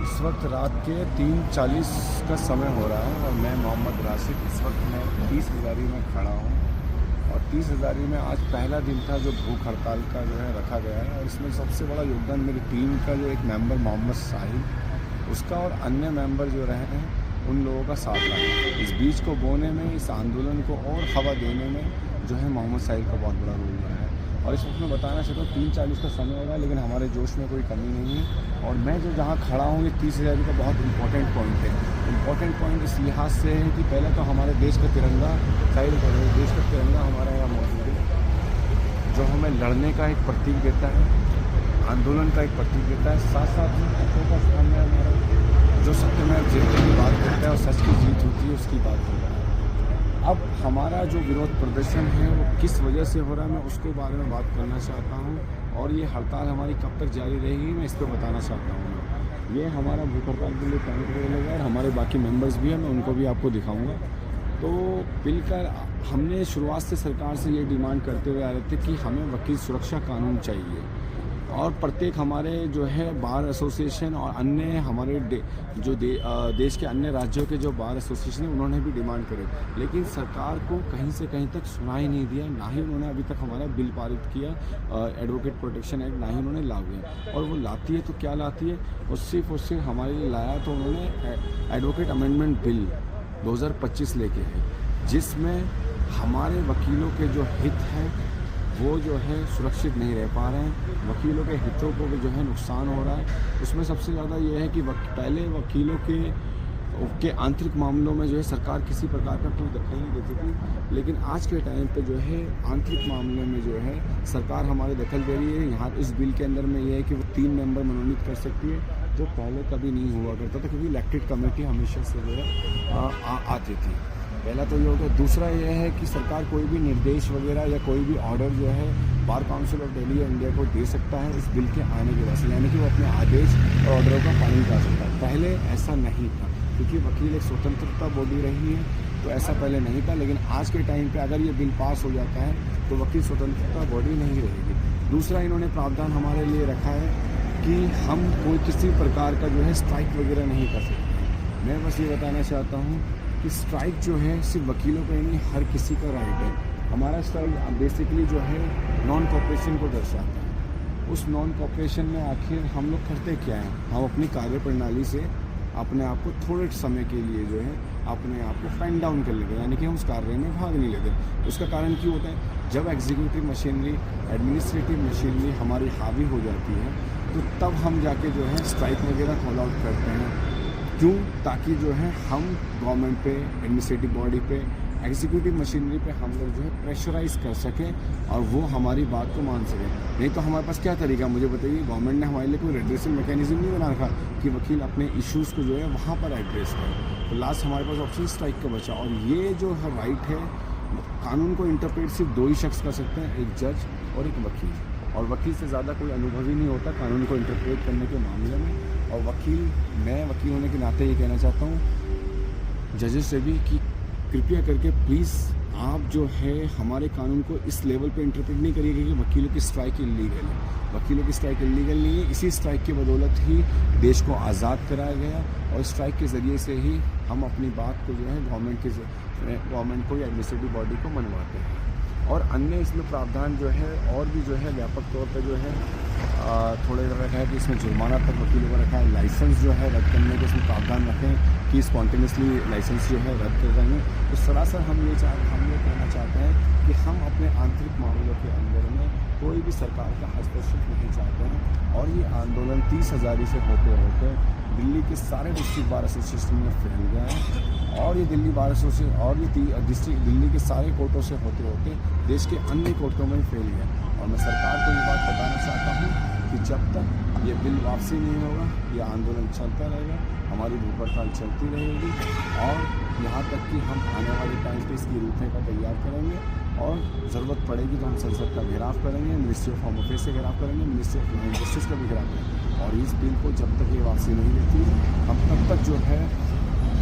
इस वक्त रात के 3:40 का समय हो रहा है और मैं मोहम्मद राशिद इस वक्त मैं 30 हज़ारी में खड़ा हूँ। और 30 हज़ारी में आज पहला दिन था जो भूख हड़ताल का जो है रखा गया है, और इसमें सबसे बड़ा योगदान मेरी टीम का जो एक मेंबर मोहम्मद साहिल उसका और अन्य मेंबर जो रहे हैं उन लोगों का साथ रहा है। इस बीज को बोने में, इस आंदोलन को और हवा देने में जो है मोहम्मद साहिल का बहुत बड़ा रोल रहा है। और इस वक्त मैं बताना चाहता हूँ 3:40 का समय होगा, लेकिन हमारे जोश में कोई कमी नहीं है। और मैं जो जहाँ खड़ा हूँ ये 30 हज़ारी का बहुत इंपॉर्टेंट पॉइंट है। इंपॉर्टेंट पॉइंट इस लिहाज से है कि पहले तो हमारे देश का तिरंगा साहिल करो, देश का तिरंगा हमारे यहाँ मौजूद है जो हमें लड़ने का एक प्रतीक देता है, आंदोलन का एक प्रतीक देता है। साथ साथ ही सत्य का स्थान है हमारा, जो सत्य में जीतने की बात करता है और सच की जीत होती है उसकी बात करता है। अब हमारा जो विरोध प्रदर्शन है वो किस वजह से हो रहा है मैं उसके बारे में बात करना चाहता हूँ, और ये हड़ताल हमारी कब तक जारी रहेगी मैं इस पर बताना चाहता हूँ। ये हमारा भूख हड़ताल के लिए टाइम लगेगा और हमारे बाकी मेंबर्स भी हैं, मैं उनको भी आपको दिखाऊंगा। तो मिलकर हमने शुरुआत से सरकार से ये डिमांड करते हुए आ रहे थे कि हमें वकील सुरक्षा कानून चाहिए, और प्रत्येक हमारे जो है बार एसोसिएशन और अन्य हमारे देश के अन्य राज्यों के जो बार एसोसिएशन है उन्होंने भी डिमांड करे, लेकिन सरकार को कहीं से कहीं तक सुना ही नहीं दिया। ना ही उन्होंने अभी तक हमारा बिल पारित किया, एडवोकेट प्रोटेक्शन एक्ट, ना ही उन्होंने लागू किया। और वो लाती है तो क्या लाती है, और सिर्फ हमारे लिए लाया तो उन्होंने एडवोकेट अमेंडमेंट बिल 2025 लेके है, जिसमें हमारे वकीलों के जो हित हैं वो जो है सुरक्षित नहीं रह पा रहे हैं, वकीलों के हितों को भी जो है नुकसान हो रहा है। उसमें सबसे ज़्यादा ये है कि पहले वकीलों के आंतरिक मामलों में जो है सरकार किसी प्रकार का कोई दखल नहीं देती थी, लेकिन आज के टाइम पे जो है आंतरिक मामले में जो है सरकार हमारे दखल दे रही है। यहाँ इस बिल के अंदर में ये है कि वो 3 मेंबर मनोनीत कर सकती है, जो पहले कभी नहीं हुआ करता था, क्योंकि इलेक्टेड कमेटी हमेशा से जो है आती थी। पहला तो ये हो गया। दूसरा ये है कि सरकार कोई भी निर्देश वगैरह या कोई भी ऑर्डर जो है बार काउंसिल ऑफ दिल्ली या इंडिया को दे सकता है इस बिल के आने के बाद से, यानी कि वो अपने आदेश और ऑर्डरों का पालन कर सकता है। पहले ऐसा नहीं था, क्योंकि वकील एक स्वतंत्रता बॉडी रही है, तो ऐसा पहले नहीं था। लेकिन आज के टाइम पे अगर ये बिल पास हो जाता है तो वकील स्वतंत्रता बॉडी नहीं रहेगी। दूसरा इन्होंने प्रावधान हमारे लिए रखा है कि हम कोई किसी प्रकार का जो है स्ट्राइक वगैरह नहीं कर सकते। मैं बस ये बताना चाहता हूँ कि स्ट्राइक जो है सिर्फ वकीलों का ही नहीं, हर किसी का राइट है। हमारा स्ट्राइक बेसिकली जो है नॉन कॉपरेशन को दर्शाता है। उस नॉन कॉपरेशन में आखिर हम लोग करते क्या हैं, हम अपनी कार्य प्रणाली से अपने आप को थोड़े समय के लिए जो है अपने आप को फाइन डाउन कर लेते हैं, यानी कि हम उस कार्य में भाग नहीं लेते। उसका कारण क्यों होता है, जब एग्जीक्यूटिव मशीनरी, एडमिनिस्ट्रेटिव मशीनरी हमारी हावी हो जाती है तो तब हम जाके जो है स्ट्राइक वगैरह कॉल आउट करते हैं। क्यों? ताकि जो है हम गवर्नमेंट पे, एडमिनिस्ट्रेटिव बॉडी पे, एग्जीक्यूटिव मशीनरी पे हम लोग जो है प्रेशराइज कर सकें और वो हमारी बात को मान सकें। नहीं तो हमारे पास क्या तरीका, मुझे बताइए। गवर्नमेंट ने हमारे लिए कोई रेड्रेसल मैकेनिज्म नहीं बना रखा कि वकील अपने इश्यूज़ को जो है वहाँ पर एड्रेस करें। तो लास्ट हमारे पास ऑप्शन स्ट्राइक का बचा, और ये जो राइट है कानून को इंटरप्रेट सिर्फ 2 ही शख्स कर सकते हैं, एक जज और एक वकील। और वकील से ज़्यादा कोई अनुभवी नहीं होता कानून को इंटरप्रेट करने के मामले में। और मैं वकील होने के नाते ये कहना चाहता हूँ जजेस से भी कि कृपया करके प्लीज़ आप जो है हमारे कानून को इस लेवल पे इंटरप्रेट नहीं करिएगा कि वकीलों की स्ट्राइक इलीगल है। वकीलों की स्ट्राइक इलीगल नहीं है। इसी स्ट्राइक की बदौलत ही देश को आज़ाद कराया गया, और स्ट्राइक के ज़रिए से ही हम अपनी बात को जो है गवर्नमेंट को या एडमिनिस्ट्रेटिव बॉडी को मनवाते हैं। और अन्य इसमें प्रावधान जो है और भी जो है व्यापक तौर पे जो है थोड़े रखा है कि इसमें जुर्माना तक वकीलों को रखा है। लाइसेंस जो है रद्द करने के इसमें प्रावधान रखें कि स्पॉन्टेनियसली लाइसेंस जो है रद्द कर देंगे। तो सरासर हम ये कहना चाहते हैं कि हम अपने आंतरिक मामलों के अंदर में कोई भी सरकार का हस्तक्षेप नहीं चाहते हैं। और ये आंदोलन 30 हज़ारी से होते होते दिल्ली के सारे डिस्ट्रिक्ट बार एसोसिएशन में फैल गया है, और ये दिल्ली बार एसोसिएशन और ये दिल्ली के सारे कोर्टों से होते होते देश के अन्य कोर्टों में फैल गया। और मैं सरकार को ये बात बताना चाहता हूँ कि जब तक ये बिल वापसी नहीं होगा ये आंदोलन चलता रहेगा, हमारी भूख हड़ताल चलती रहेगी, और यहाँ तक कि हम आने वाले टाइम पे इसकी रूपरेखा तैयार करेंगे, और ज़रूरत पड़ेगी तो हम संसद का घेराव करेंगे, मिनिस्ट्री ऑफ होम अफेयर्स से घेराव करेंगे, ministry of law and justice का भी घेराव करेंगे। और इस बिल को जब तक ये वापसी नहीं लेती हम तब तक जो है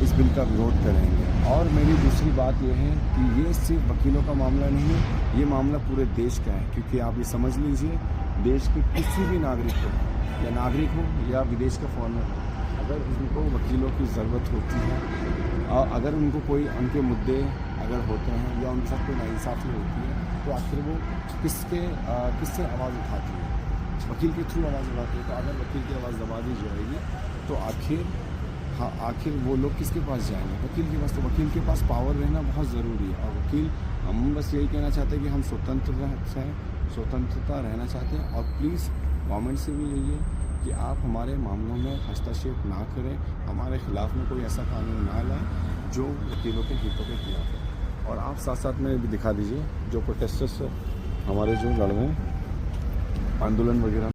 इस बिल का विरोध करेंगे। और मेरी दूसरी बात यह है कि ये सिर्फ वकीलों का मामला नहीं है, ये मामला पूरे देश का है। क्योंकि आप ये समझ लीजिए, देश के किसी भी नागरिक हो या विदेश का फॉरेनर हो, अगर उनको वकीलों की ज़रूरत होती है और अगर उनको कोई उनके मुद्दे अगर होते हैं या उनके साथ कोई नाइंसाफ़ी होती है तो आखिर वो किससे आवाज़ उठाती है? वकील के थ्रू आवाज़ उठाती है। तो अगर वकील की आवाज़ दबा दी जाएगी तो आखिर वो लोग किसके पास जाएंगे? वकील के पास। तो वकील के पास पावर रहना बहुत ज़रूरी है। और वकील, हम बस यही कहना चाहते हैं कि हम स्वतंत्रता रहना चाहते हैं। और प्लीज़ गवर्नमेंट से भी यही है कि आप हमारे मामलों में हस्तक्षेप ना करें, हमारे खिलाफ़ में कोई ऐसा कानून ना लाएं जो वकीलों के हितों के खिलाफ है। और आप साथ साथ में भी दिखा दीजिए जो प्रोटेस्टर्स हमारे जो लड़ रहे हैं आंदोलन वगैरह